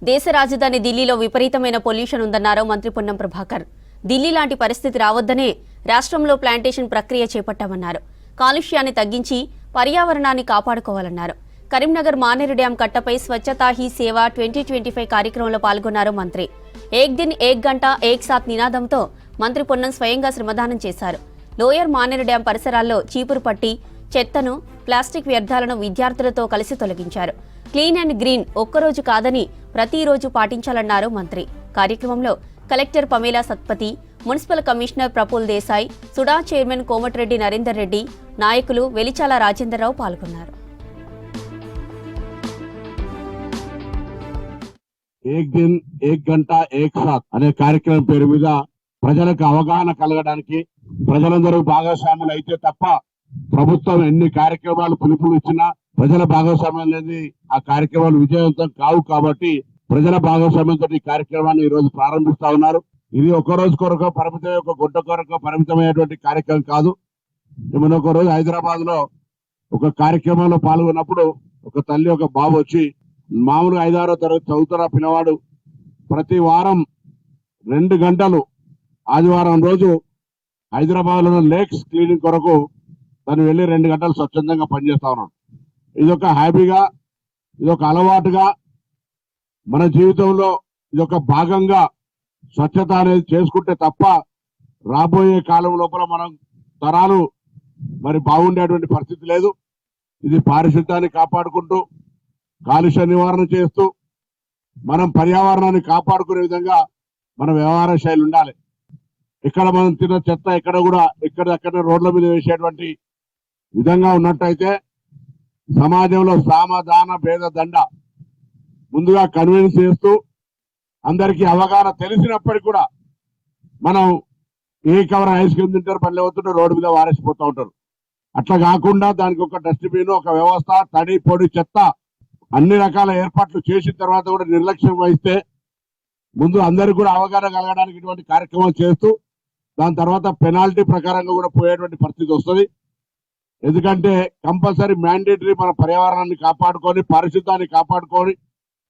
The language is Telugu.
దేశ రాజధాని ఢిల్లీలో విపరీతమైన పొల్యూషన్ ఉందన్నారు మంత్రి పొన్నం ప్రభాకర్. ఢిల్లీ లాంటి పరిస్థితి రావద్దనే రాష్ట్రంలో ప్లాంటేషన్ ప్రక్రియ చేపట్టామన్నారు. కాలుష్యాన్ని తగ్గించి పర్యావరణాన్ని కాపాడుకోవాలన్నారు. కరీంనగర్ మానేరు డ్యాం కట్టపై స్వచ్ఛతా హీ సేవ 2025 కార్యక్రమంలో పాల్గొన్నారు మంత్రి. ఏక్ దిన్ ఏక్ గంట ఏక్ సాత్ నినాదంతో మంత్రి పొన్నం స్వయంగా శ్రమదానం చేశారు. లోయర్ మానేరు డ్యాం పరిసరాల్లో చీపురు పట్టి చెత్తను, ప్లాస్టిక్ వ్యర్థాలను విద్యార్థులతో కలిసి తొలగించారు. క్లీన్ అండ్ గ్రీన్ ఒక్కరోజు కాదని ప్రతిరోజు పాటించాలన్నారు మంత్రి. కార్యక్రమంలో collector Pamela Satpathy, municipal commissioner Prafull Desai, SUDA chairman Komatireddy Narender Reddy, నాయకులు వెలిచాల రాజేందర్రావు పాల్గొన్నారు. ఏక్ దిన్ ఏక్ గంట ఏక్ సాత్ అనే కార్యక్రమం పేరు మీద ప్రజలకు అవగాహన కలగడానికి, ప్రజలందరూ భాగస్వాములు అయితే తప్ప ప్రభుత్వం ఎన్ని కార్యక్రమాలు పిలుపులు ఇచ్చినా ప్రజల భాగస్వామ్యం అనేది ఆ కార్యక్రమాలు విజయవంతం కావు. కాబట్టి ప్రజల భాగస్వామ్యంతో ఈ కార్యక్రమాన్ని ఈ రోజు ప్రారంభిస్తా ఉన్నారు. ఇది ఒక రోజు కొరకు పరిమితమై, ఒక గుంట కొరకు పరిమితమైనటువంటి కార్యక్రమం కాదు. మనం ఒక రోజు హైదరాబాద్ లో ఒక కార్యక్రమంలో పాల్గొన్నప్పుడు ఒక తల్లి ఒక బాబు వచ్చి, మామూలుగా 5-6వ తరగతి చదువుతున్న పిల్లవాడు ప్రతి వారం 2 గంటలు ఆదివారం రోజు హైదరాబాద్ లో లేక్స్ క్లీనింగ్ కొరకు తను వెళ్ళి 2 గంటలు స్వచ్ఛందంగా పనిచేస్తా ఉన్నాడు. ఇదొక హ్యాపీగా, ఇదొక అలవాటుగా మన జీవితంలో ఇదొక భాగంగా స్వచ్ఛత అనేది చేసుకుంటే తప్ప రాబోయే కాలం లోపల మనం తరాలు మరి బాగుండేటువంటి పరిస్థితి లేదు. ఇది పారిశుద్ధ్యాన్ని కాపాడుకుంటూ, కాలుష్య నివారణ చేస్తూ, మనం పర్యావరణాన్ని కాపాడుకునే విధంగా మన వ్యవహార శైలి ఉండాలి. ఇక్కడ మనం తిన్న చెత్త ఎక్కడ కూడా ఎక్కడెక్కడ రోడ్ల మీద వేసేటువంటి విధంగా ఉన్నట్టయితే సమాజంలో సామధాన భేద దండ ముందుగా కన్విన్స్ చేస్తూ, అందరికీ అవగాహన తెలిసినప్పటికీ కూడా మనం ఏ కవర్ ఐస్ క్రీమ్ తింటారు, పల్లె అవుతుంటారు, రోడ్డు మీద వారేసిపోతూ ఉంటారు. అట్లా కాకుండా దానికి ఒక డస్ట్బిన్, ఒక వ్యవస్థ, తడి పొడి చెత్త అన్ని రకాల ఏర్పాట్లు చేసిన తర్వాత కూడా నిర్లక్ష్యం వహిస్తే ముందు అందరికీ కూడా అవగాహన కలగడానికి ఇటువంటి కార్యక్రమాలు చేస్తూ దాని తర్వాత పెనాల్టీ ప్రకారంగా కూడా పోయేటువంటి పరిస్థితి వస్తుంది. ఎందుకంటే కంపల్సరీ మ్యాండేటరీ మన పర్యావరణాన్ని కాపాడుకొని, పరిశుద్ధాన్ని కాపాడుకొని